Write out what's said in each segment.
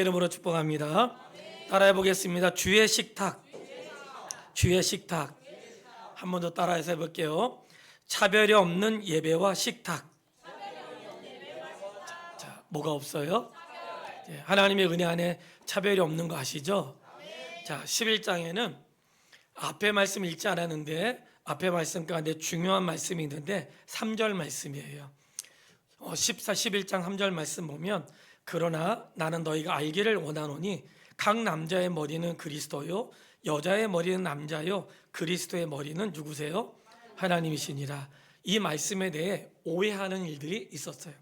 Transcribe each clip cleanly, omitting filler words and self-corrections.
이름으로 축복합니다. 따라해 보겠습니다. 주의 식탁. 주의 식탁. 한 번 더 따라해서 해볼게요. 차별이 없는 예배와 식탁. 자, 뭐가 없어요? 하나님의 은혜 안에 차별이 없는 거 아시죠? 자, 11장에는 앞에 말씀 읽지 않았는데 앞에 말씀 가운데 중요한 말씀이 있는데 3절 말씀이에요. 11장 3절 말씀 보면 그러나 나는 너희가 알기를 원하노니 각 남자의 머리는 그리스도요 여자의 머리는 남자요 그리스도의 머리는 누구세요? 하나님이시니라. 이 말씀에 대해 오해하는 일들이 있었어요.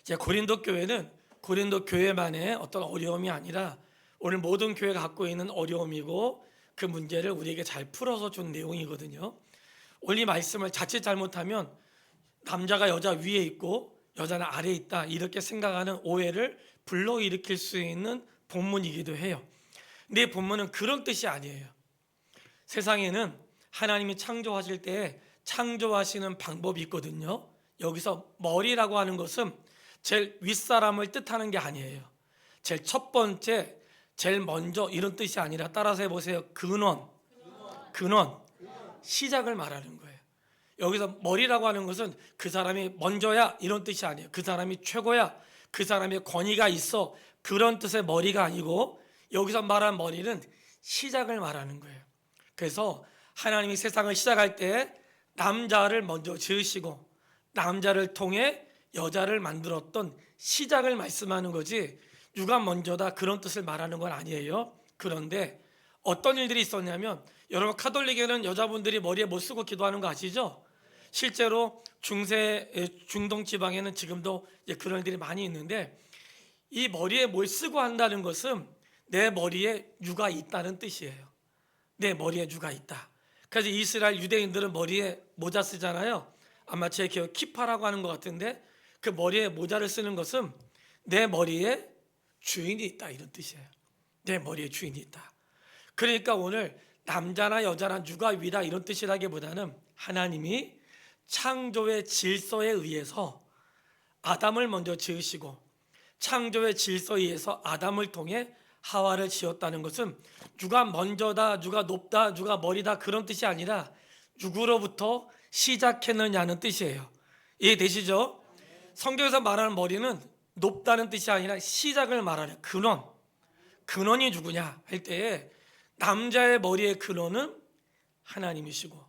이제 고린도 교회는 고린도 교회만의 어떤 어려움이 아니라 오늘 모든 교회가 갖고 있는 어려움이고 그 문제를 우리에게 잘 풀어서 준 내용이거든요. 오늘 이 말씀을 자칫 잘못하면 남자가 여자 위에 있고 여자는 아래에 있다 이렇게 생각하는 오해를 불러일으킬 수 있는 본문이기도 해요. 근데 이 본문은 그런 뜻이 아니에요. 세상에는 하나님이 창조하실 때 창조하시는 방법이 있거든요. 여기서 머리라고 하는 것은 제일 윗사람을 뜻하는 게 아니에요. 제일 첫 번째, 제일 먼저 이런 뜻이 아니라 따라서 해보세요. 근원, 시작을 말하는 거예요. 여기서 머리라고 하는 것은 그 사람이 먼저야 이런 뜻이 아니에요. 그 사람이 최고야, 그 사람의 권위가 있어 그런 뜻의 머리가 아니고 여기서 말한 머리는 시작을 말하는 거예요. 그래서 하나님이 세상을 시작할 때 남자를 먼저 지으시고 남자를 통해 여자를 만들었던 시작을 말씀하는 거지 누가 먼저다 그런 뜻을 말하는 건 아니에요. 그런데 어떤 일들이 있었냐면 여러분 카톨릭에는 여자분들이 머리에 못 쓰고 기도하는 거 아시죠? 실제로 중동 지방에는 지금도 그런 일들이 많이 있는데 이 머리에 뭘 쓰고 한다는 것은 내 머리에 유가 있다는 뜻이에요. 내 머리에 유가 있다. 그래서 이스라엘 유대인들은 머리에 모자 쓰잖아요. 아마 제 기억 키파라고 하는 것 같은데 그 머리에 모자를 쓰는 것은 내 머리에 주인이 있다 이런 뜻이에요. 내 머리에 주인이 있다. 그러니까 오늘 남자나 여자나 누가 위다 이런 뜻이라기보다는 하나님이 창조의 질서에 의해서 아담을 먼저 지으시고 창조의 질서에 의해서 아담을 통해 하와를 지었다는 것은 누가 먼저다, 누가 높다, 누가 머리다 그런 뜻이 아니라 누구로부터 시작했느냐는 뜻이에요. 이해되시죠? 성경에서 말하는 머리는 높다는 뜻이 아니라 시작을 말하는 근원이 누구냐 할 때에 남자의 머리의 근원은 하나님이시고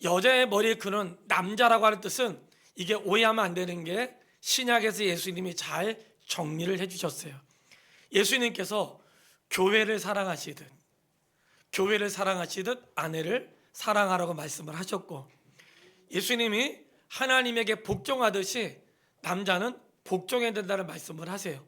여자의 머리의 근원 남자라고 하는 뜻은 이게 오해하면 안 되는 게 신약에서 예수님이 잘 정리를 해주셨어요. 예수님께서 교회를 사랑하시듯 아내를 사랑하라고 말씀을 하셨고 예수님이 하나님에게 복종하듯이 남자는 복종해야 된다는 말씀을 하세요.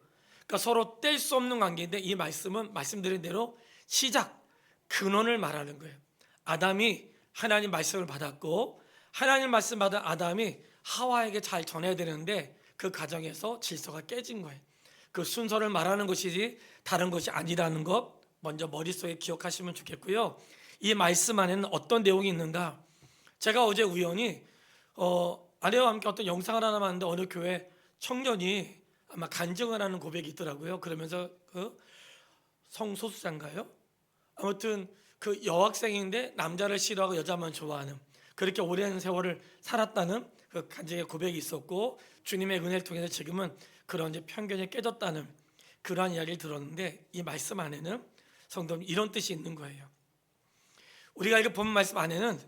그러니까 서로 뗄 수 없는 관계인데 이 말씀은 말씀드린 대로 시작, 근원을 말하는 거예요. 아담이 하나님 말씀을 받았고 하나님 말씀 받은 아담이 하와에게 잘 전해야 되는데 그 과정에서 질서가 깨진 거예요. 그 순서를 말하는 것이지 다른 것이 아니라는 것 먼저 머릿속에 기억하시면 좋겠고요. 이 말씀 안에는 어떤 내용이 있는가? 제가 어제 우연히 아내와 함께 어떤 영상을 하나 봤는데 어느 교회 청년이 아마 간증을 하는 고백이 있더라고요. 그러면서 그 성소수자인가요? 아무튼 그 여학생인데 남자를 싫어하고 여자만 좋아하는 그렇게 오랜 세월을 살았다는 그 간증의 고백이 있었고 주님의 은혜를 통해서 지금은 그런 이제 편견이 깨졌다는 그러한 이야기를 들었는데 이 말씀 안에는 성도님 이런 뜻이 있는 거예요. 우리가 이거 본 말씀 안에는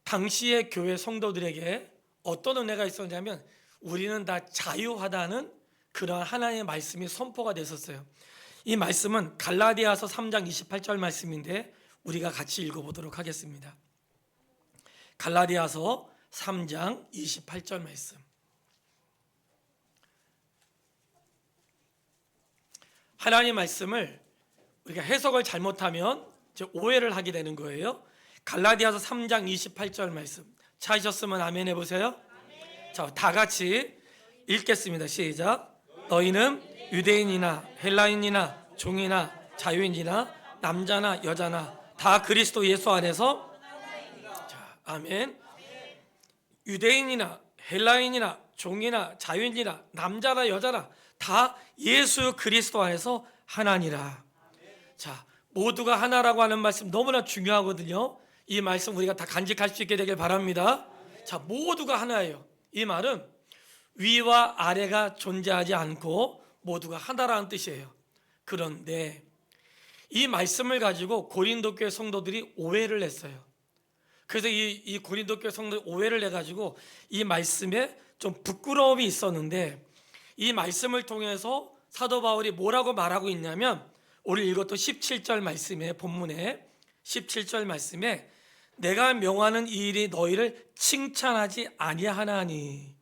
당시의 교회 성도들에게 어떤 은혜가 있었냐면 우리는 다 자유하다는 그러한 하나님의 말씀이 선포가 됐었어요. 이 말씀은 갈라디아서 3장 28절 말씀인데 우리가 같이 읽어보도록 하겠습니다. 갈라디아서 3장 28절 말씀. 하나님의 말씀을 우리가 해석을 잘못하면 이제 오해를 하게 되는 거예요. 갈라디아서 3장 28절 말씀 찾으셨으면 아멘 해보세요. 자, 다 같이 읽겠습니다. 시작. 너희는 유대인이나 헬라인이나 종이나 자유인이나 남자나 여자나 다 그리스도 예수 안에서 자, 아멘. 유대인이나 헬라인이나 종이나 자유인이나 남자나 여자나 다 예수 그리스도 안에서 하나니라. 자, 모두가 하나라고 하는 말씀 너무나 중요하거든요. 이 말씀 우리가 다 간직할 수 있게 되길 바랍니다. 자, 모두가 하나예요. 이 말은 위와 아래가 존재하지 않고 모두가 하나라는 뜻이에요. 그런데 이 말씀을 가지고 고린도 교회 성도들이 오해를 했어요. 그래서 이 고린도 교회 성도들이 오해를 해가지고 이 말씀에 좀 부끄러움이 있었는데, 이 말씀을 통해서 사도 바울이 뭐라고 말하고 있냐면, 오늘 읽었던 17절 말씀에, 본문에 17절 말씀에 내가 명하는 이 일이 너희를 칭찬하지 아니하나니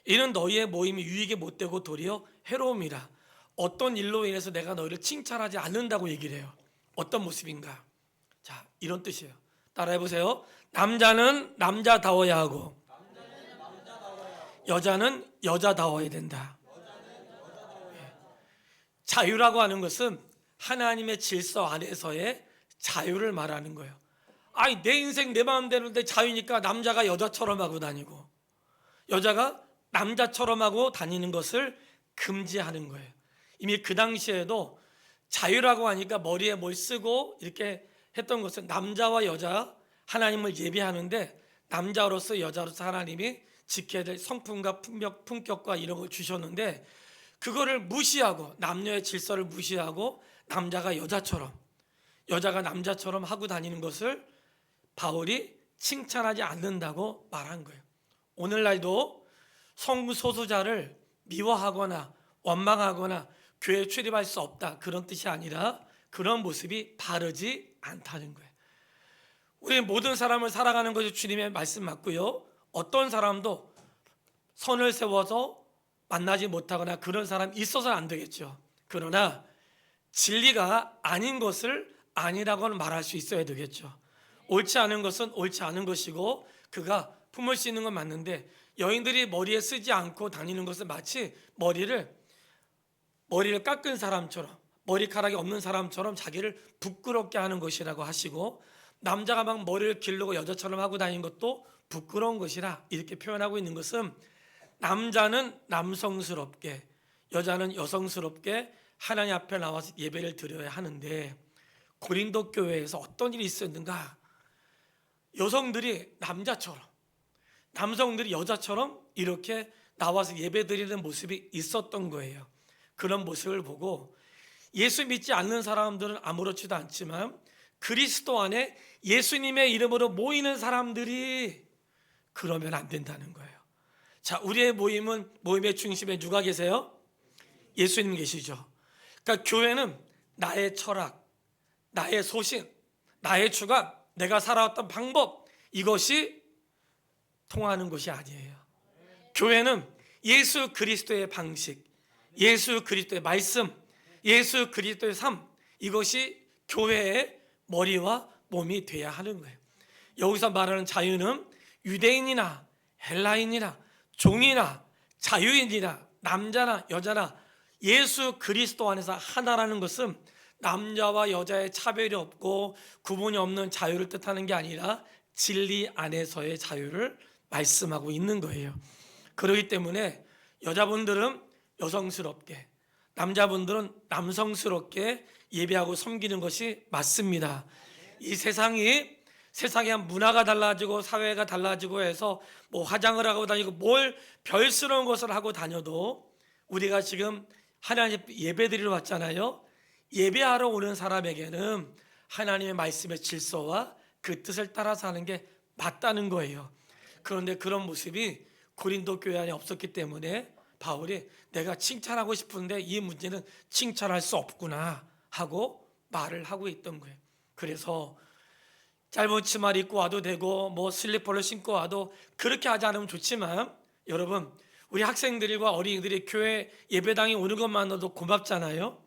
이는 너희의 모임이 유익에 못되고 도리어 해로움이라. 어떤 일로 인해서 내가 너희를 칭찬하지 않는다고 얘기를 해요. 어떤 모습인가? 자, 이런 뜻이에요. 따라해 보세요. 남자는 남자다워야 하고 여자는 여자다워야 된다. 자유라고 하는 것은 하나님의 질서 안에서의 자유를 말하는 거예요. 아니, 내 인생 내 마음대로인데 자유니까 남자가 여자처럼 하고 다니고 여자가 남자처럼 하고 다니는 것을 금지하는 거예요. 이미 그 당시에도 자유라고 하니까 머리에 뭘 쓰고 이렇게 했던 것은 남자와 여자, 하나님을 예배하는데 남자로서 여자로서 하나님이 지켜야 될 성품과 품격과 이런 걸 주셨는데, 그거를 무시하고 남녀의 질서를 무시하고 남자가 여자처럼 여자가 남자처럼 하고 다니는 것을 바울이 칭찬하지 않는다고 말한 거예요. 오늘날도 성소수자를 미워하거나 원망하거나 교회에 출입할 수 없다, 그런 뜻이 아니라 그런 모습이 바르지 않다는 거예요. 우리 모든 사람을 살아가는 것이 주님의 말씀 맞고요. 어떤 사람도 선을 세워서 만나지 못하거나 그런 사람이 있어서는 안 되겠죠. 그러나 진리가 아닌 것을 아니라고는 말할 수 있어야 되겠죠. 옳지 않은 것은 옳지 않은 것이고 그가 품을 수 있는 건 맞는데, 여인들이 머리에 쓰지 않고 다니는 것은 마치 머리를 깎은 사람처럼, 머리카락이 없는 사람처럼 자기를 부끄럽게 하는 것이라고 하시고, 남자가 막 머리를 기르고 여자처럼 하고 다니는 것도 부끄러운 것이라 이렇게 표현하고 있는 것은, 남자는 남성스럽게 여자는 여성스럽게 하나님 앞에 나와서 예배를 드려야 하는데, 고린도 교회에서 어떤 일이 있었는가? 여성들이 남자처럼, 남성들이 여자처럼 이렇게 나와서 예배 드리는 모습이 있었던 거예요. 그런 모습을 보고 예수 믿지 않는 사람들은 아무렇지도 않지만 그리스도 안에 예수님의 이름으로 모이는 사람들이 그러면 안 된다는 거예요. 자, 우리의 모임의 중심에 누가 계세요? 예수님 계시죠. 그러니까 교회는 나의 철학, 나의 소신, 나의 주관, 내가 살아왔던 방법, 이것이 통하는 것이 아니에요. 교회는 예수 그리스도의 방식, 예수 그리스도의 말씀, 예수 그리스도의 삶, 이것이 교회의 머리와 몸이 돼야 하는 거예요. 여기서 말하는 자유는 유대인이나 헬라인이나 종이나 자유인이나 남자나 여자나 예수 그리스도 안에서 하나라는 것은 남자와 여자의 차별이 없고 구분이 없는 자유를 뜻하는 게 아니라 진리 안에서의 자유를 말씀하고 있는 거예요. 그렇기 때문에 여자분들은 여성스럽게, 남자분들은 남성스럽게 예배하고 섬기는 것이 맞습니다. 이 세상이 한 문화가 달라지고 사회가 달라지고 해서 뭐 화장을 하고 다니고 뭘 별스러운 것을 하고 다녀도 우리가 지금 하나님 예배 드리러 왔잖아요. 예배하러 오는 사람에게는 하나님의 말씀의 질서와 그 뜻을 따라 사는 게 맞다는 거예요. 그런데 그런 모습이 고린도 교회 안에 없었기 때문에 바울이 내가 칭찬하고 싶은데 이 문제는 칭찬할 수 없구나 하고 말을 하고 있던 거예요. 그래서 짧은 치마를 입고 와도 되고 뭐 슬리퍼를 신고 와도 그렇게 하지 않으면 좋지만, 여러분 우리 학생들과 어린이들이 교회 예배당에 오는 것만으로도 고맙잖아요.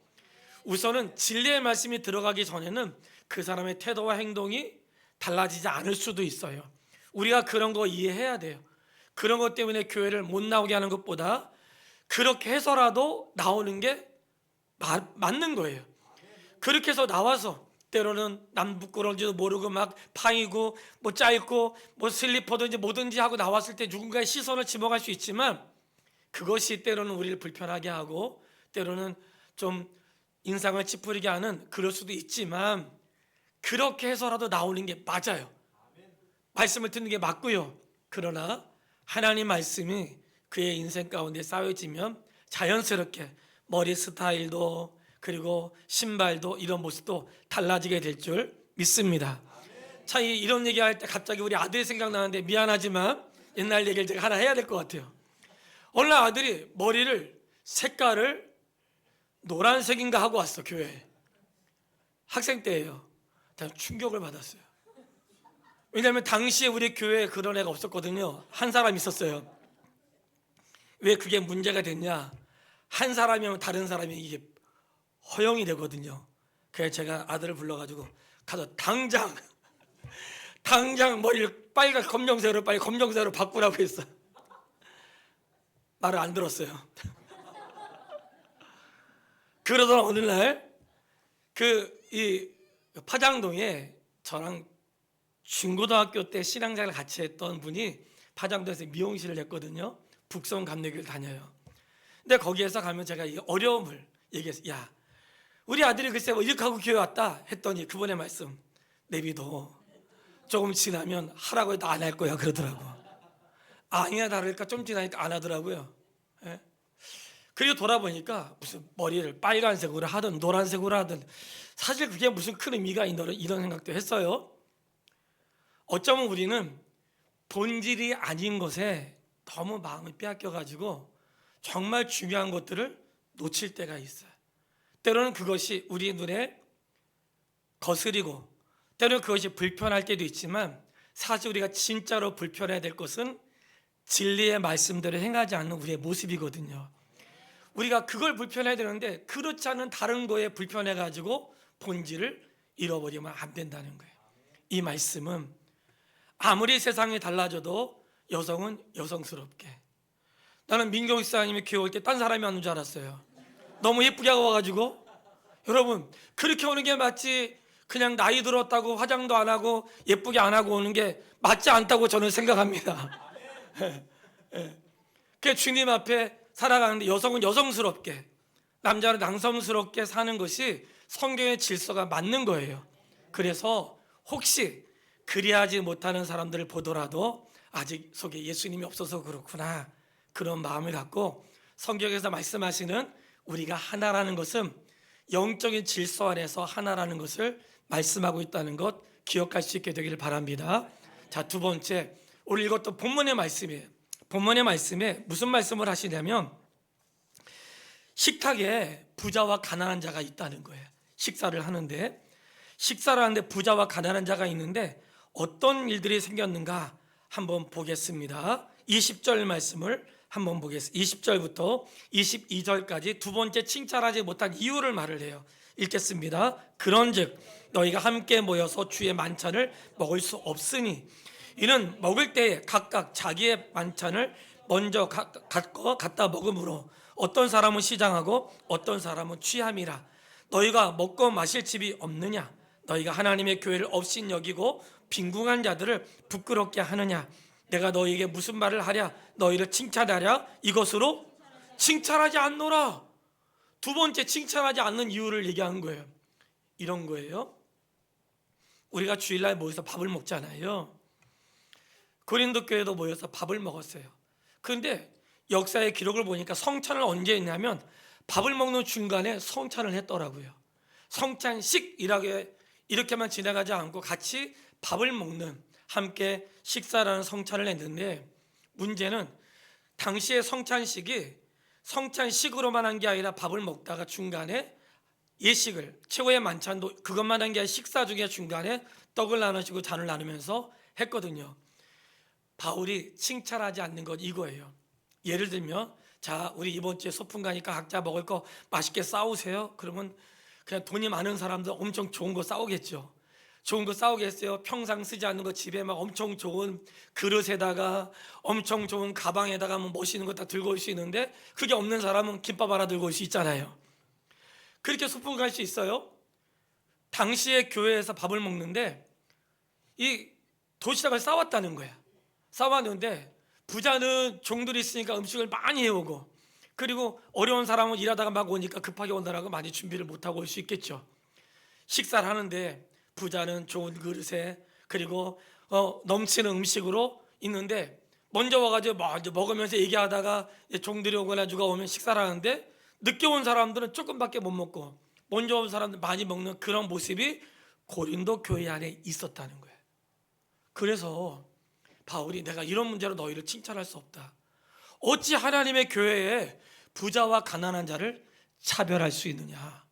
우선은 진리의 말씀이 들어가기 전에는 그 사람의 태도와 행동이 달라지지 않을 수도 있어요. 우리가 그런 거 이해해야 돼요. 그런 것 때문에 교회를 못 나오게 하는 것보다 그렇게 해서라도 나오는 게 맞는 거예요. 그렇게 해서 나와서 때로는 남 부끄러운지도 모르고 막 파이고 뭐 짧고 뭐 슬리퍼든지 뭐든지 하고 나왔을 때 누군가의 시선을 집어갈 수 있지만, 그것이 때로는 우리를 불편하게 하고 때로는 좀 인상을 찌푸리게 하는 그럴 수도 있지만 그렇게 해서라도 나오는 게 맞아요. 말씀을 듣는 게 맞고요. 그러나 하나님 말씀이 그의 인생 가운데 쌓여지면 자연스럽게 머리 스타일도 그리고 신발도 이런 모습도 달라지게 될 줄 믿습니다. 참 이런 얘기할 때 갑자기 우리 아들이 생각나는데 미안하지만 옛날 얘기를 제가 하나 해야 될 것 같아요. 어느 날 아들이 머리를 색깔을 노란색인가 하고 왔어, 교회에. 학생 때예요. 충격을 받았어요. 왜냐하면 당시에 우리 교회에 그런 애가 없었거든요. 한 사람 있었어요. 왜 그게 문제가 됐냐? 한 사람이면 다른 사람이 이게 허용이 되거든요. 그래서 제가 아들을 불러가지고 가서 당장 머리를 빨간 검정색으로 빨리 검정색으로 바꾸라고 했어. 말을 안 들었어요. 그러던 어느 날 이 파장동에 저랑 중고등학교 때 신앙생활을 같이 했던 분이 파장동에서 미용실을 했거든요. 북성감리교를 다녀요. 근데 거기에서 가면 제가 이 어려움을 얘기했어요. 야, 우리 아들이 글쎄 뭐 이렇게 하고 교회 왔다 했더니 그분의 말씀, 내비도 조금 지나면 하라고 해도 안 할 거야 그러더라고. 아니야 다를까 좀 지나니까 안 하더라고요. 예? 그리고 돌아보니까 무슨 머리를 빨간색으로 하든 노란색으로 하든 사실 그게 무슨 큰 의미가 있나 이런 생각도 했어요. 어쩌면 우리는 본질이 아닌 것에 너무 마음을 빼앗겨가지고 정말 중요한 것들을 놓칠 때가 있어요. 때로는 그것이 우리 눈에 거스리고 때로는 그것이 불편할 때도 있지만 사실 우리가 진짜로 불편해야 될 것은 진리의 말씀대로 행하지 않는 우리의 모습이거든요. 우리가 그걸 불편해야 되는데 그렇지 않은 다른 거에 불편해가지고 본질을 잃어버리면 안 된다는 거예요. 이 말씀은 아무리 세상이 달라져도 여성은 여성스럽게. 나는 민경 목사님이 교회 올 때 딴 사람이 왔는 줄 알았어요. 너무 예쁘게 하고 와가지고. 여러분 그렇게 오는 게 맞지 그냥 나이 들었다고 화장도 안 하고 예쁘게 안 하고 오는 게 맞지 않다고 저는 생각합니다. 그 주님 앞에 살아가는데 여성은 여성스럽게 남자는 남성스럽게 사는 것이 성경의 질서가 맞는 거예요. 그래서 혹시 그리하지 못하는 사람들을 보더라도 아직 속에 예수님이 없어서 그렇구나 그런 마음을 갖고 성경에서 말씀하시는 우리가 하나라는 것은 영적인 질서 안에서 하나라는 것을 말씀하고 있다는 것 기억할 수 있게 되기를 바랍니다. 자, 두 번째, 오늘 이것도 본문의 말씀이에요. 본문의 말씀에 무슨 말씀을 하시냐면 식탁에 부자와 가난한 자가 있다는 거예요. 식사를 하는데 부자와 가난한 자가 있는데 어떤 일들이 생겼는가 한번 보겠습니다. 20절 말씀을 한번 보겠습니다. 20절부터 22절까지 두 번째 칭찬하지 못한 이유를 말을 해요. 읽겠습니다. 그런즉 너희가 함께 모여서 주의 만찬을 먹을 수 없으니 이는 먹을 때에 각각 자기의 만찬을 먼저 갖다 먹으므로 어떤 사람은 시장하고 어떤 사람은 취함이라. 너희가 먹고 마실 집이 없느냐? 너희가 하나님의 교회를 없인 여기고 빈궁한 자들을 부끄럽게 하느냐? 내가 너희에게 무슨 말을 하랴? 너희를 칭찬하랴? 이것으로 칭찬하지 않노라. 두 번째 칭찬하지 않는 이유를 얘기한 거예요. 이런 거예요. 우리가 주일날 모여서 밥을 먹잖아요. 고린도 교회도 모여서 밥을 먹었어요. 그런데 역사의 기록을 보니까 성찬을 언제 했냐면 밥을 먹는 중간에 성찬을 했더라고요. 성찬식이라고 이렇게만 지나가지 않고 같이 밥을 먹는 함께 식사라는 성찬을 했는데 문제는 당시의 성찬식이 성찬식으로만 한 게 아니라 밥을 먹다가 중간에 예식을 최고의 만찬도 그것만 한 게 아니라 식사 중에 중간에 떡을 나누시고 잔을 나누면서 했거든요. 바울이 칭찬하지 않는 것 이거예요. 예를 들면 자 우리 이번 주에 소풍 가니까 각자 먹을 거 맛있게 싸우세요. 그러면 그냥 돈이 많은 사람들 엄청 좋은 거 싸우겠죠. 좋은 거 싸우겠어요. 평상 쓰지 않는 거 집에 막 엄청 좋은 그릇에다가 엄청 좋은 가방에다가 뭐 멋있는 거 다 들고 올 수 있는데 그게 없는 사람은 김밥 하나 들고 올 수 있잖아요. 그렇게 소풍 갈 수 있어요. 당시에 교회에서 밥을 먹는데 이 도시락을 싸왔다는 거야. 싸왔는데 부자는 종들이 있으니까 음식을 많이 해오고 그리고 어려운 사람은 일하다가 막 오니까 급하게 온다라고 많이 준비를 못하고 올 수 있겠죠. 식사를 하는데 부자는 좋은 그릇에 그리고 넘치는 음식으로 있는데 먼저 와가지고 먼저 먹으면서 얘기하다가 종들이 오거나 누가 오면 식사를 하는데 늦게 온 사람들은 조금밖에 못 먹고 먼저 온 사람들 많이 먹는 그런 모습이 고린도 교회 안에 있었다는 거예요. 그래서 바울이 내가 이런 문제로 너희를 칭찬할 수 없다. 어찌 하나님의 교회에 부자와 가난한 자를 차별할 수 있느냐.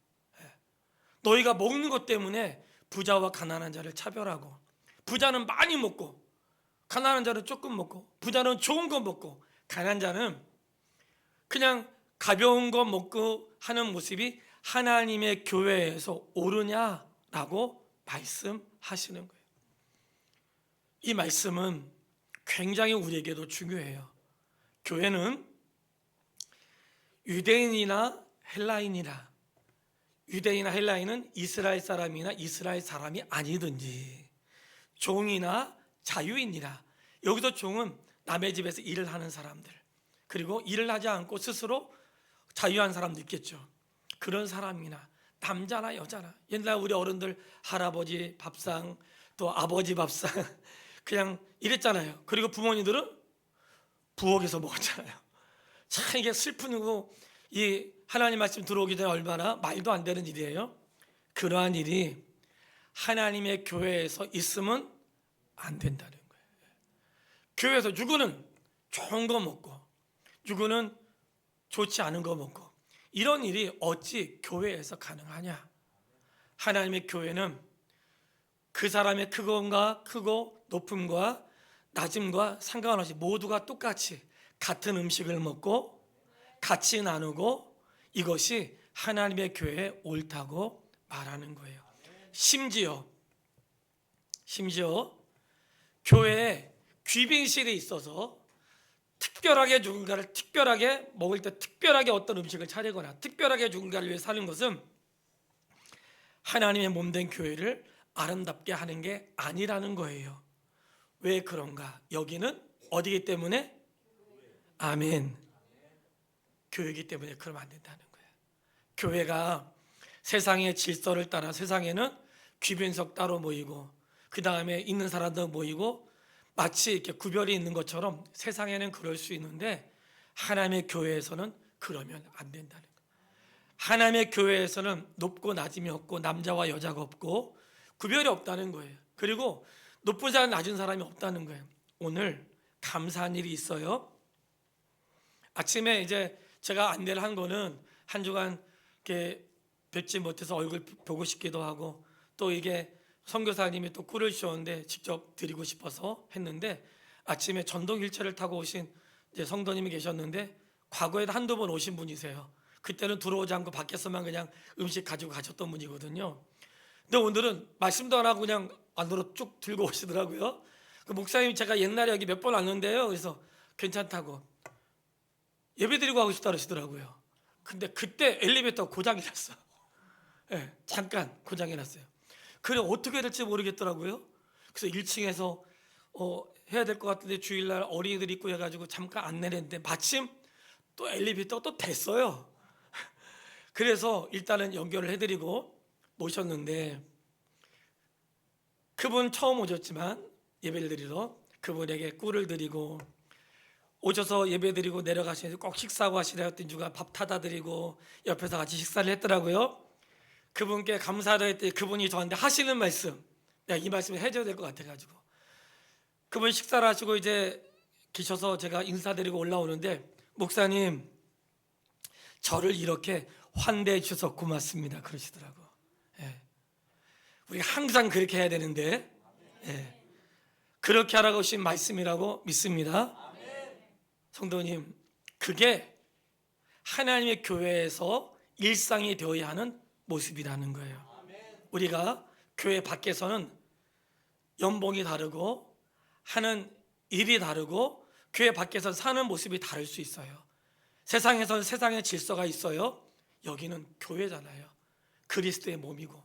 너희가 먹는 것 때문에 부자와 가난한 자를 차별하고 부자는 많이 먹고 가난한 자는 조금 먹고 부자는 좋은 거 먹고 가난한 자는 그냥 가벼운 거 먹고 하는 모습이 하나님의 교회에서 옳으냐라고 말씀하시는 거예요. 이 말씀은 굉장히 우리에게도 중요해요. 교회는 유대인이나 헬라인이나 유대인이나 헬라인은 이스라엘 사람이나 이스라엘 사람이 아니든지 종이나 자유인이나 여기서 종은 남의 집에서 일을 하는 사람들 그리고 일을 하지 않고 스스로 자유한 사람도 있겠죠. 그런 사람이나 남자나 여자나 옛날 우리 어른들 할아버지 밥상 또 아버지 밥상 그냥 이랬잖아요. 그리고 부모님들은 부엌에서 먹었잖아요. 참 이게 슬픈 거고 이 하나님 말씀 들어오기 전에 얼마나 말도 안 되는 일이에요. 그러한 일이 하나님의 교회에서 있으면 안 된다는 거예요. 교회에서 누구는 좋은 거 먹고 누구는 좋지 않은 거 먹고 이런 일이 어찌 교회에서 가능하냐. 하나님의 교회는 그 사람의 크고 높음과 낮음과 상관없이 모두가 똑같이 같은 음식을 먹고 같이 나누고 이것이 하나님의 교회에 옳다고 말하는 거예요. 심지어 교회에 귀빈실이 있어서 특별하게 누군가를 특별하게 먹을 때 특별하게 어떤 음식을 차리거나 특별하게 누군가를 위해 사는 것은 하나님의 몸된 교회를 아름답게 하는 게 아니라는 거예요. 왜 그런가? 여기는 어디기 때문에? 아멘. 교회이기 때문에 그러면 안 된다는 거예요. 교회가 세상의 질서를 따라 세상에는 귀빈석 따로 모이고 그 다음에 있는 사람들 모이고 마치 이렇게 구별이 있는 것처럼 세상에는 그럴 수 있는데 하나님의 교회에서는 그러면 안 된다는 거예요. 하나님의 교회에서는 높고 낮음이 없고 남자와 여자가 없고 구별이 없다는 거예요. 그리고 높은 사람 낮은 사람이 없다는 거예요. 오늘 감사한 일이 있어요. 아침에 이제 제가 안내를 한 거는 한 주간 이렇게 뵙지 못해서 얼굴 보고 싶기도 하고 또 이게 선교사님이 또 꿀을 주셨는데 직접 드리고 싶어서 했는데 아침에 전동 휠체어를 타고 오신 이제 성도님이 계셨는데 과거에 한두 번 오신 분이세요. 그때는 들어오지 않고 밖에서만 그냥 음식 가지고 가셨던 분이거든요. 근데 오늘은 말씀도 안 하고 그냥 안으로 쭉 들고 오시더라고요. 그 목사님 제가 옛날에 여기 몇 번 왔는데요. 그래서 괜찮다고 예배 드리고 하고 싶다 그러시더라고요. 근데 그때 엘리베이터가 고장이 났어. 네, 잠깐 고장이 났어요. 그래 어떻게 해야 될지 모르겠더라고요. 그래서 1층에서 해야 될 것 같은데 주일날 어린이들 있고 해가지고 잠깐 안 내렸는데 마침 또 엘리베이터가 또 됐어요. 그래서 일단은 연결을 해드리고 모셨는데 그분 처음 오셨지만 예배를 드리러 그분에게 꿀을 드리고 오셔서 예배 드리고 내려가시면서 꼭 식사하고 하시라 했더니 누가 밥 타다 드리고 옆에서 같이 식사를 했더라고요. 그분께 감사를 했더니 그분이 저한테 하시는 말씀 내가 이 말씀을 해줘야 될 것 같아가지고 그분 식사를 하시고 이제 계셔서 제가 인사드리고 올라오는데 목사님 저를 이렇게 환대해 주셔서 고맙습니다 그러시더라고. 예. 우리가 항상 그렇게 해야 되는데 예. 그렇게 하라고 하신 말씀이라고 믿습니다. 성도님 그게 하나님의 교회에서 일상이 되어야 하는 모습이라는 거예요. 우리가 교회 밖에서는 연봉이 다르고 하는 일이 다르고 교회 밖에서 사는 모습이 다를 수 있어요. 세상에서는 세상의 질서가 있어요. 여기는 교회잖아요. 그리스도의 몸이고.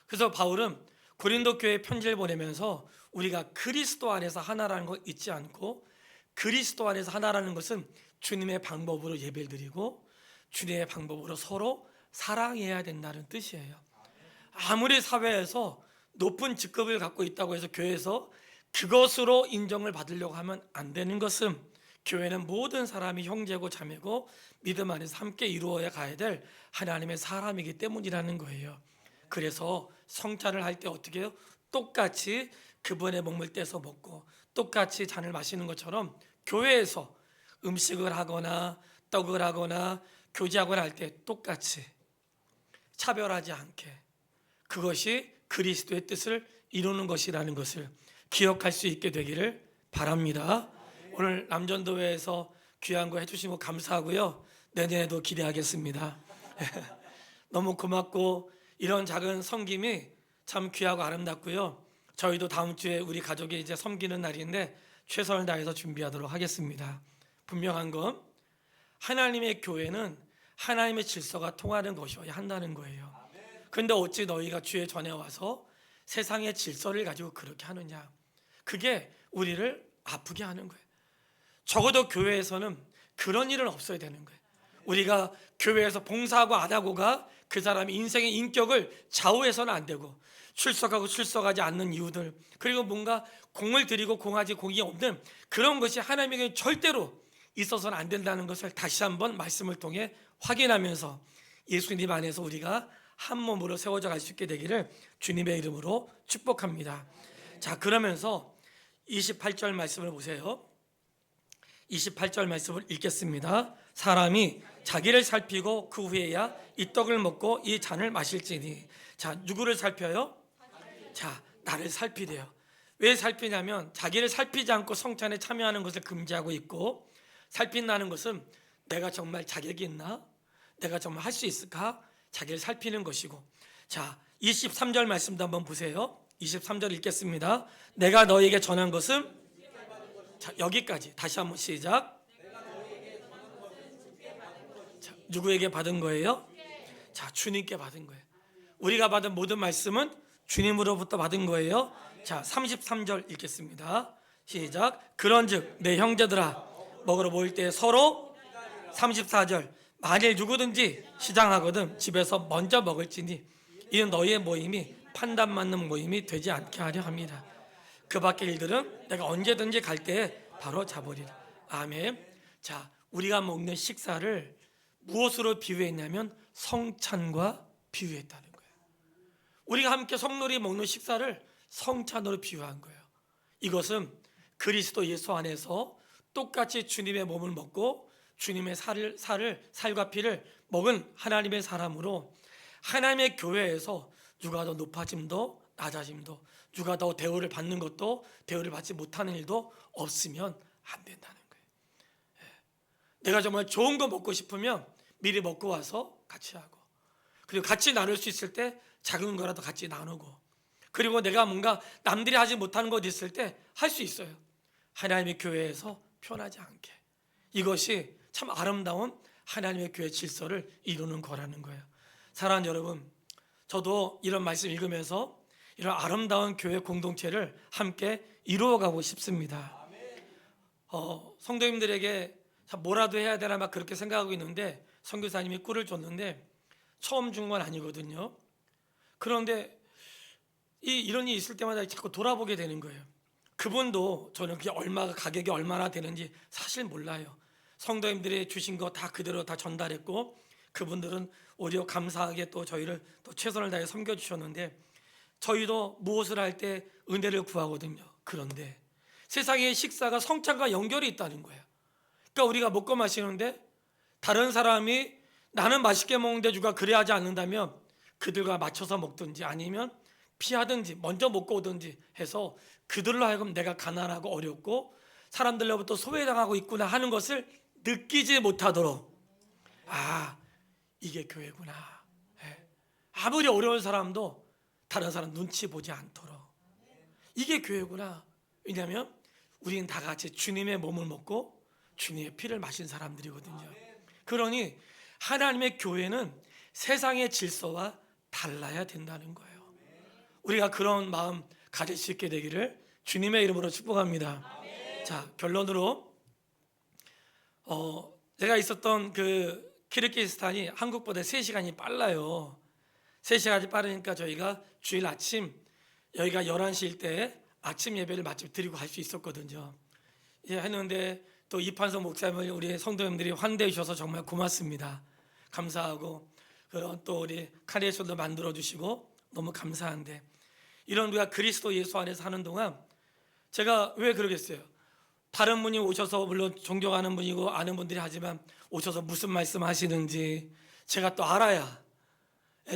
그래서 바울은 고린도 교회에 편지를 보내면서 우리가 그리스도 안에서 하나라는 걸 잊지 않고 그리스도 안에서 하나라는 것은 주님의 방법으로 예배를 드리고 주님의 방법으로 서로 사랑해야 된다는 뜻이에요. 아무리 사회에서 높은 직급을 갖고 있다고 해서 교회에서 그것으로 인정을 받으려고 하면 안 되는 것은, 교회는 모든 사람이 형제고 자매고 믿음 안에서 함께 이루어야 가야 될 하나님의 사람이기 때문이라는 거예요. 그래서 성찬을 할 때 어떻게 해요? 똑같이 그분의 몸을 떼서 먹고 똑같이 잔을 마시는 것처럼 교회에서 음식을 하거나 떡을 하거나 교제하거나 할 때 똑같이 차별하지 않게, 그것이 그리스도의 뜻을 이루는 것이라는 것을 기억할 수 있게 되기를 바랍니다. 오늘 남전도회에서 귀한 거 해주신 거 감사하고요. 내년에도 기대하겠습니다. 너무 고맙고 이런 작은 섬김이 참 귀하고 아름답고요. 저희도 다음 주에 우리 가족이 이제 섬기는 날인데 최선을 다해서 준비하도록 하겠습니다. 분명한 건 하나님의 교회는 하나님의 질서가 통하는 것이어야 한다는 거예요. 그런데 어찌 너희가 주의 전에 와서 세상의 질서를 가지고 그렇게 하느냐? 그게 우리를 아프게 하는 거예요. 적어도 교회에서는 그런 일은 없어야 되는 거예요. 우리가 교회에서 봉사하고 안 하고가 그 사람의 인생의 인격을 좌우해서는 안 되고, 출석하고 출석하지 않는 이유들, 그리고 뭔가 공을 들이고 공하지 공이 없는 그런 것이 하나님에게 절대로 있어서는 안 된다는 것을 다시 한번 말씀을 통해 확인하면서 예수님 안에서 우리가 한 몸으로 세워져 갈 수 있게 되기를 주님의 이름으로 축복합니다. 자, 그러면서 28절 말씀을 보세요. 28절 말씀을 읽겠습니다. 사람이 자기를 살피고 그 후에야 이 떡을 먹고 이 잔을 마실지니. 자, 누구를 살펴요? 자, 나를 살피래요. 왜 살피냐면 자기를 살피지 않고 성찬에 참여하는 것을 금지하고 있고, 살핀다는 것은 내가 정말 자격이 있나? 내가 정말 할 수 있을까? 자기를 살피는 것이고. 자, 23절 말씀도 한번 보세요. 23절 읽겠습니다. 내가 너에게 전한 것은, 자, 여기까지 다시 한번 시작. 자, 누구에게 받은 거예요? 자, 주님께 받은 거예요. 우리가 받은 모든 말씀은 주님으로부터 받은 거예요. 자, 33절 읽겠습니다. 시작. 그런즉 내 형제들아, 먹으러 모일 때 서로, 34절, 만일 누구든지 시장하거든 집에서 먼저 먹을지니 이는 너희의 모임이 판단 맞는 모임이 되지 않게 하려 합니다. 그 밖의 일들은 내가 언제든지 갈 때에 바로 잡으리라. 아멘. 자, 우리가 먹는 식사를 무엇으로 비유했냐면 성찬과 비유했다는 거예요. 우리가 함께 성놀이 먹는 식사를 성찬으로 비유한 거예요. 이것은 그리스도 예수 안에서 똑같이 주님의 몸을 먹고 주님의 살과 피를 먹은 하나님의 사람으로, 하나님의 교회에서 누가 더 높아짐도 낮아짐도, 누가 더 대우를 받는 것도 대우를 받지 못하는 일도 없으면 안 된다는 거예요. 내가 정말 좋은 거 먹고 싶으면 미리 먹고 와서 같이 하고, 그리고 같이 나눌 수 있을 때 작은 거라도 같이 나누고, 그리고 내가 뭔가 남들이 하지 못하는 것 있을 때 할 수 있어요. 하나님의 교회에서 편하지 않게. 이것이 참 아름다운 하나님의 교회 질서를 이루는 거라는 거예요. 사랑하는 여러분, 저도 이런 말씀 읽으면서 이런 아름다운 교회 공동체를 함께 이루어가고 싶습니다. 성도님들에게 뭐라도 해야 되나 막 그렇게 생각하고 있는데, 선교사님이 꿀을 줬는데 처음 준 건 아니거든요. 그런데 이런 일이 있을 때마다 자꾸 돌아보게 되는 거예요. 그분도, 저는 그게 가격이 얼마나 되는지 사실 몰라요. 성도님들이 주신 거 다 그대로 다 전달했고, 그분들은 오히려 감사하게 또 저희를 또 최선을 다해 섬겨주셨는데, 저희도 무엇을 할 때 은혜를 구하거든요. 그런데 세상의 식사가 성찬과 연결이 있다는 거예요. 그러니까 우리가 먹고 마시는데 다른 사람이 나는 맛있게 먹는데 누가 그래 하지 않는다면 그들과 맞춰서 먹든지 아니면 피하든지 먼저 먹고 오든지 해서 그들로 하여금 내가 가난하고 어렵고 사람들로부터 소외당하고 있구나 하는 것을 느끼지 못하도록, 아, 이게 교회구나. 아무리 어려운 사람도 다른 사람 눈치 보지 않도록, 이게 교회구나. 왜냐하면 우리는 다 같이 주님의 몸을 먹고 주님의 피를 마신 사람들이거든요. 그러니 하나님의 교회는 세상의 질서와 달라야 된다는 거예요. 우리가 그런 마음 가질 수 있게 되기를 주님의 이름으로 축복합니다. 자, 결론으로 제가 있었던 그 키르기스탄이 한국보다 3시간이 빨라요. 3시간이 빠르니까 저희가 주일 아침 여기가 11시일 때 아침 예배를 마침 드리고 갈 수 있었거든요. 예, 했는데 또 이판석 목사님을 우리 성도님들이 환대해 주셔서 정말 고맙습니다. 감사하고, 그런 또 우리 카리에이션도 만들어 주시고 너무 감사한데, 이런 우리가 그리스도 예수 안에서 하는 동안 제가 왜 그러겠어요? 다른 분이 오셔서 물론 존경하는 분이고 아는 분들이 하지만 오셔서 무슨 말씀 하시는지 제가 또 알아야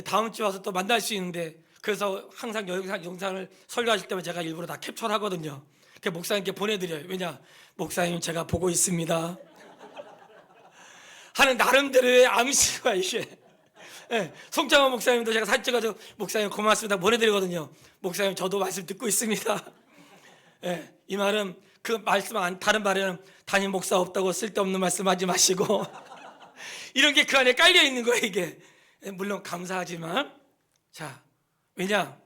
다음 주에 와서 또 만날 수 있는데, 그래서 항상 영상을 설교하실 때만 제가 일부러 다 캡처를 하거든요. 그 목사님께 보내드려요. 왜냐? 목사님 제가 보고 있습니다 하는 나름대로의 암시가 이게. 예, 송창원 목사님도 제가 사진 찍어서 목사님 고맙습니다 보내드리거든요. 목사님 저도 말씀 듣고 있습니다. 예, 이 말은 그 말씀 다른 말에는 담임 목사 없다고 쓸데없는 말씀하지 마시고 이런 게 그 안에 깔려 있는 거예요. 이게 물론 감사하지만, 자, 왜냐?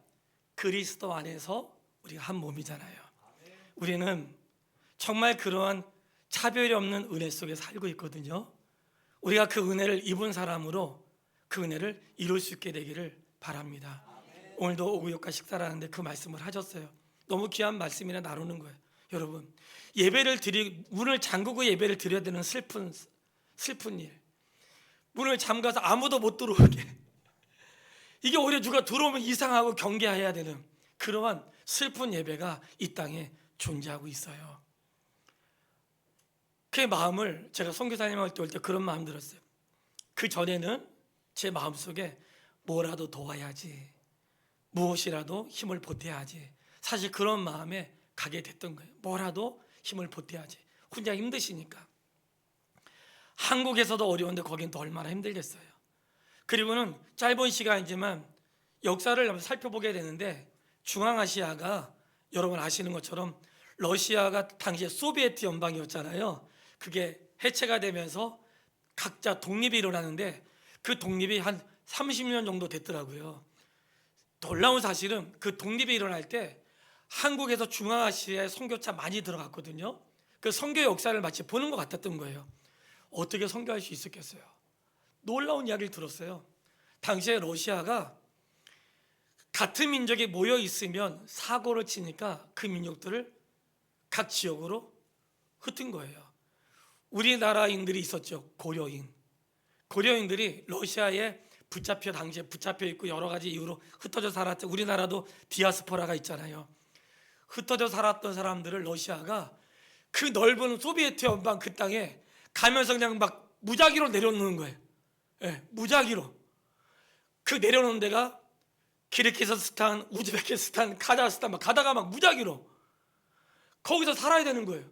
그리스도 안에서 우리가 한 몸이잖아요. 우리는 정말 그러한 차별이 없는 은혜 속에 살고 있거든요. 우리가 그 은혜를 입은 사람으로 그 은혜를 이룰 수 있게 되기를 바랍니다. 오늘도 오구역과 식사를 하는데 그 말씀을 하셨어요. 너무 귀한 말씀이라 나누는 거예요. 여러분, 문을 잠그고 예배를 드려야 되는 슬픈 일, 문을 잠가서 아무도 못 들어오게, 이게 오히려 누가 들어오면 이상하고 경계해야 되는 그러한 슬픈 예배가 이 땅에 존재하고 있어요. 그 마음을 제가 선교사님 할 때 올 때 그런 마음 들었어요. 그 전에는 제 마음속에 뭐라도 도와야지, 무엇이라도 힘을 보태야지, 사실 그런 마음에 가게 됐던 거예요. 뭐라도 힘을 보태야지. 혼자 힘드시니까. 한국에서도 어려운데 거긴 또 얼마나 힘들겠어요. 그리고는 짧은 시간이지만 역사를 살펴보게 되는데, 중앙아시아가 여러분 아시는 것처럼 러시아가 당시에 소비에트 연방이었잖아요. 그게 해체가 되면서 각자 독립이 일어나는데 그 독립이 한 30년 정도 됐더라고요. 놀라운 사실은 그 독립이 일어날 때 한국에서 중앙아시아에 선교차 많이 들어갔거든요. 그 선교 역사를 마치 보는 것 같았던 거예요. 어떻게 선교할 수 있었겠어요? 놀라운 이야기를 들었어요. 당시에 러시아가 같은 민족이 모여 있으면 사고를 치니까 그 민족들을 각 지역으로 흩은 거예요. 우리나라인들이 있었죠. 고려인들이 러시아에 당시에 붙잡혀 있고 여러 가지 이유로 흩어져 살았죠. 우리나라도 디아스포라가 있잖아요. 흩어져 살았던 사람들을 러시아가 그 넓은 소비에트 연방 그 땅에 가면서 그냥 막 무작위로 내려놓는 거예요. 예, 무작위로. 그 내려놓는 데가 키르기스스탄, 우즈베키스탄, 카자흐스탄 막 가다가 막 무작위로 거기서 살아야 되는 거예요.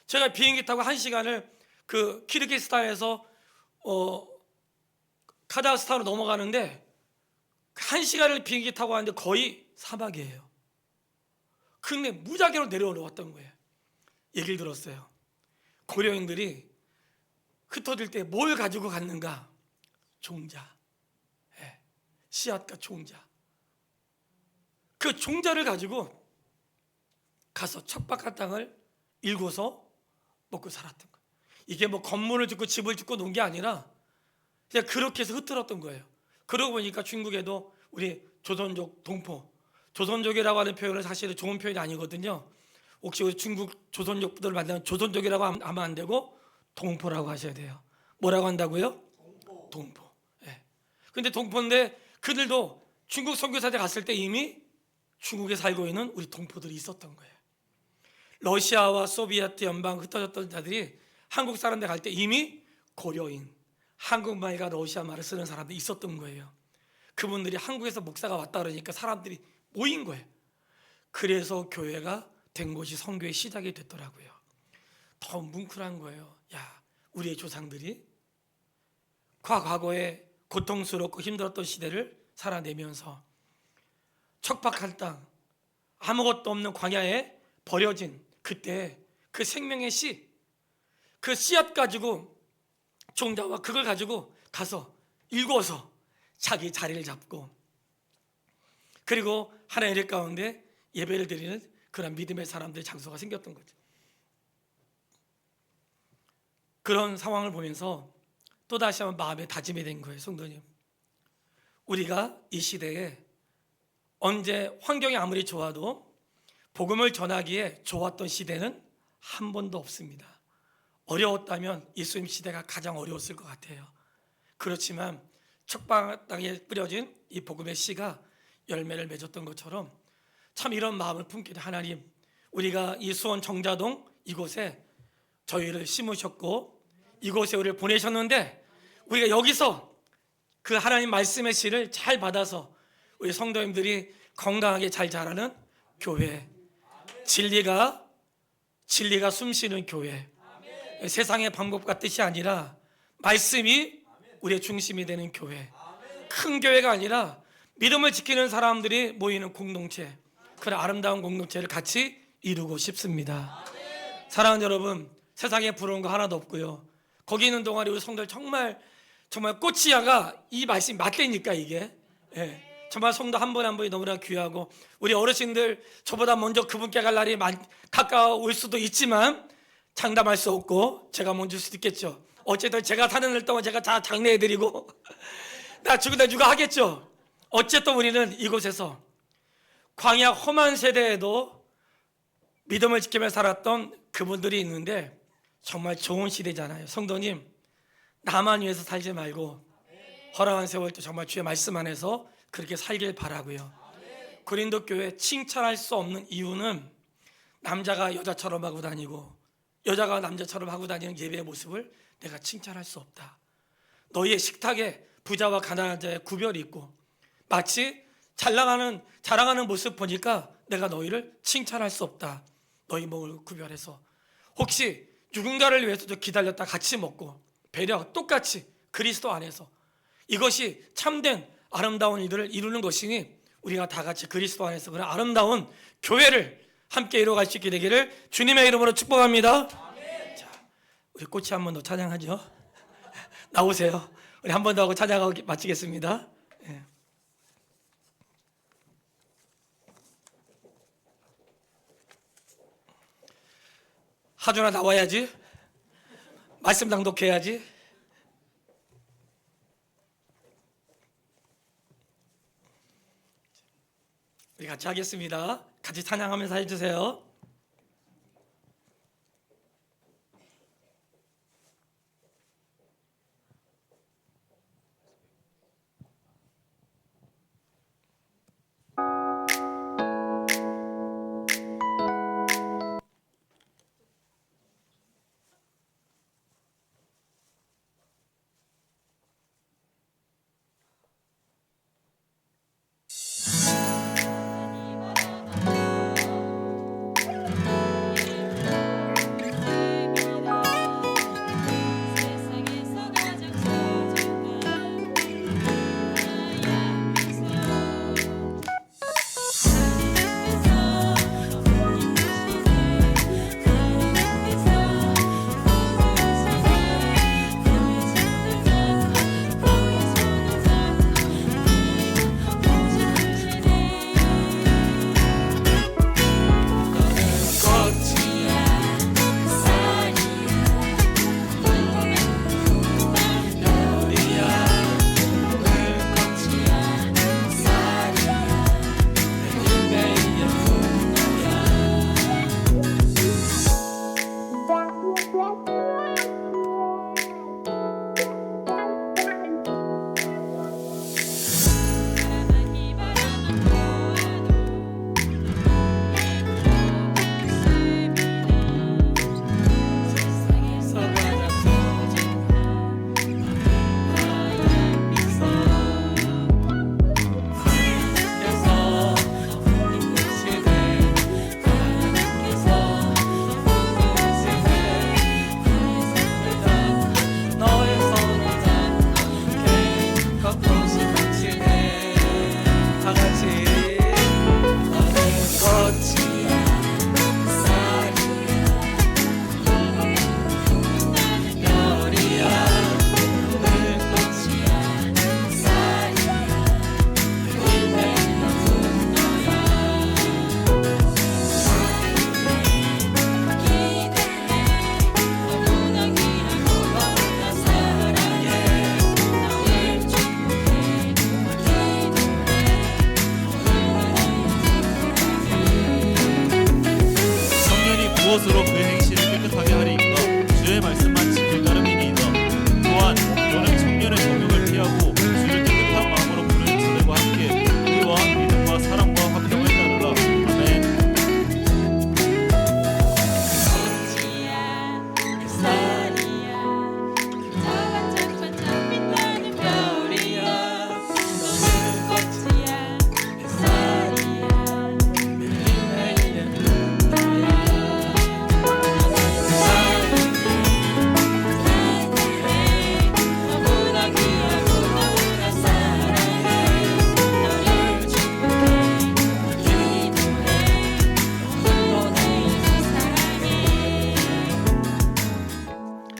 제가 비행기 타고 1시간을 그 키르기스탄에서 카자흐스탄으로 넘어가는데 1시간을 비행기 타고 왔는데 거의 사막이에요. 근데 무작위로 내려왔던 거예요. 얘기를 들었어요. 고려인들이 흩어질 때 뭘 가지고 갔는가? 종자, 씨앗과 종자. 그 종자를 가지고 가서 척박한 땅을 일궈서 먹고 살았던 거예요. 이게 뭐 건물을 짓고 집을 짓고 놓은 게 아니라 그냥 그렇게 해서 흩어졌던 거예요. 그러고 보니까 중국에도 우리 조선족 동포, 조선족이라고 하는 표현은 사실은 좋은 표현이 아니거든요. 혹시 우리 중국 조선족들을 만나면 조선족이라고 하면 안 되고 동포라고 하셔야 돼요. 뭐라고 한다고요? 동포. 예. 근데 동포인데 그들도 중국 선교사들 갔을 때 이미 중국에 살고 있는 우리 동포들이 있었던 거예요. 러시아와 소비에트 연방 흩어졌던 자들이 한국 사람들 갈 때 이미 고려인, 한국말과 러시아 말을 쓰는 사람들이 있었던 거예요. 그분들이 한국에서 목사가 왔다 그러니까 사람들이 모인 거예요. 그래서 교회가 된 곳이 선교의 시작이 됐더라고요. 더 뭉클한 거예요. 야, 우리의 조상들이 과거에 고통스럽고 힘들었던 시대를 살아내면서 척박한 땅, 아무것도 없는 광야에 버려진 그때 그 생명의 씨, 그 씨앗 가지고 종자와 그걸 가지고 가서 일궈서 자기 자리를 잡고, 그리고 하나의 일 가운데 예배를 드리는 그런 믿음의 사람들의 장소가 생겼던 거죠. 그런 상황을 보면서 또다시 한번 마음에 다짐이 된 거예요. 성도님, 우리가 이 시대에 언제 환경이 아무리 좋아도 복음을 전하기에 좋았던 시대는 한 번도 없습니다. 어려웠다면 예수님 시대가 가장 어려웠을 것 같아요. 그렇지만 척박 땅에 뿌려진 이 복음의 씨가 열매를 맺었던 것처럼 참 이런 마음을 품게 돼. 하나님, 우리가 이 수원 정자동 이곳에 저희를 심으셨고 이곳에 우리를 보내셨는데 우리가 여기서 그 하나님 말씀의 씨를 잘 받아서 우리 성도님들이 건강하게 잘 자라는 교회, 진리가 숨쉬는 교회, 세상의 방법과 뜻이 아니라 말씀이 우리의 중심이 되는 교회, 큰 교회가 아니라 믿음을 지키는 사람들이 모이는 공동체, 그런 아름다운 공동체를 같이 이루고 싶습니다. 사랑하는 여러분, 세상에 부러운 거 하나도 없고요. 거기 있는 동안 우리 성도들 정말 꽃이야가 이 말씀이 맞다니까 이게. 정말 성도 한 분 한 분이 너무나 귀하고 우리 어르신들 저보다 먼저 그분께 갈 날이 가까울 수도 있지만 장담할 수 없고 제가 먼저일 수도 있겠죠. 어쨌든 제가 사는 날 동안 제가 다 장례해드리고 나 죽은다 누가 하겠죠. 어쨌든 우리는 이곳에서 광야 험한 세대에도 믿음을 지키며 살았던 그분들이 있는데 정말 좋은 시대잖아요. 성도님, 나만 위해서 살지 말고 허락한 세월 또 정말 주의 말씀 안에서 그렇게 살길 바라고요. 고린도 교회 칭찬할 수 없는 이유는 남자가 여자처럼 하고 다니고 여자가 남자처럼 하고 다니는 예배의 모습을 내가 칭찬할 수 없다. 너희의 식탁에 부자와 가난한 자의 구별이 있고 마치 자랑하는 모습 보니까 내가 너희를 칭찬할 수 없다. 너희 몸을 구별해서 혹시 누군가를 위해서도 기다렸다 같이 먹고 배려 똑같이 그리스도 안에서 이것이 참된 아름다운 일들을 이루는 것이니 우리가 다 같이 그리스도 안에서 그런 아름다운 교회를 함께 이루어갈 수 있게 되기를 주님의 이름으로 축복합니다. 자, 우리 꽃이 한 번 더 찬양하죠. 나오세요. 우리 한 번 더 하고 찬양하고 마치겠습니다. 하준아 나와야지. 말씀 낭독해야지. 우리 같이 하겠습니다. 같이 찬양하면서 해주세요. 그것으로 그 행실을 깨끗하게 하리이까 주의 말씀만 지킬 따름이니이다. 또한 너는 청년의 정욕을 피하고 주를 깨끗한 마음으로 부르는 자들과 함께 의와 믿음과 사랑과 화평을 따르라. 아멘.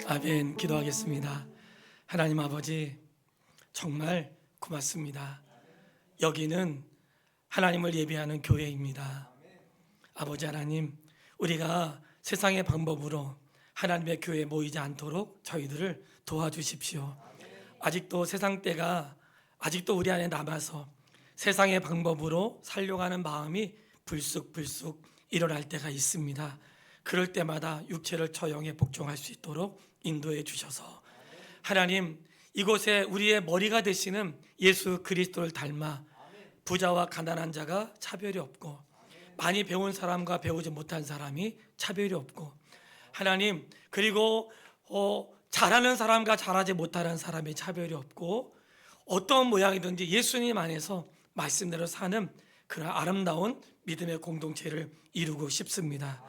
아멘. 기도하겠습니다. 하나님 아버지, 정말 고맙습니다. 여기는 하나님을 예배하는 교회입니다. 아버지 하나님, 우리가 세상의 방법으로 하나님의 교회에 모이지 않도록 저희들을 도와주십시오. 아직도 세상 때가 아직도 우리 안에 남아서 세상의 방법으로 살려고 하는 마음이 불쑥불쑥 일어날 때가 있습니다. 그럴 때마다 육체를 처형해 복종할 수 있도록 인도해 주셔서 하나님, 이곳에 우리의 머리가 되시는 예수 그리스도를 닮아 부자와 가난한 자가 차별이 없고 많이 배운 사람과 배우지 못한 사람이 차별이 없고 하나님, 그리고 잘하는 사람과 잘하지 못하는 사람이 차별이 없고 어떤 모양이든지 예수님 안에서 말씀대로 사는 그런 아름다운 믿음의 공동체를 이루고 싶습니다.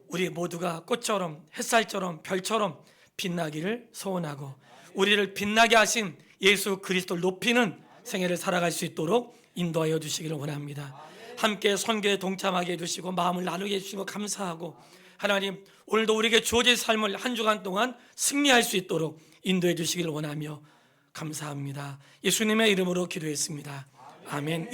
우리 모두가 꽃처럼 햇살처럼 별처럼 빛나기를 소원하고 우리를 빛나게 하신 예수 그리스도를 높이는 생애를 살아갈 수 있도록 인도하여 주시기를 원합니다. 함께 선교에 동참하게 해주시고 마음을 나누게 해주시고 감사하고 하나님, 오늘도 우리에게 주어진 삶을 한 주간 동안 승리할 수 있도록 인도해 주시기를 원하며 감사합니다. 예수님의 이름으로 기도했습니다. 아멘.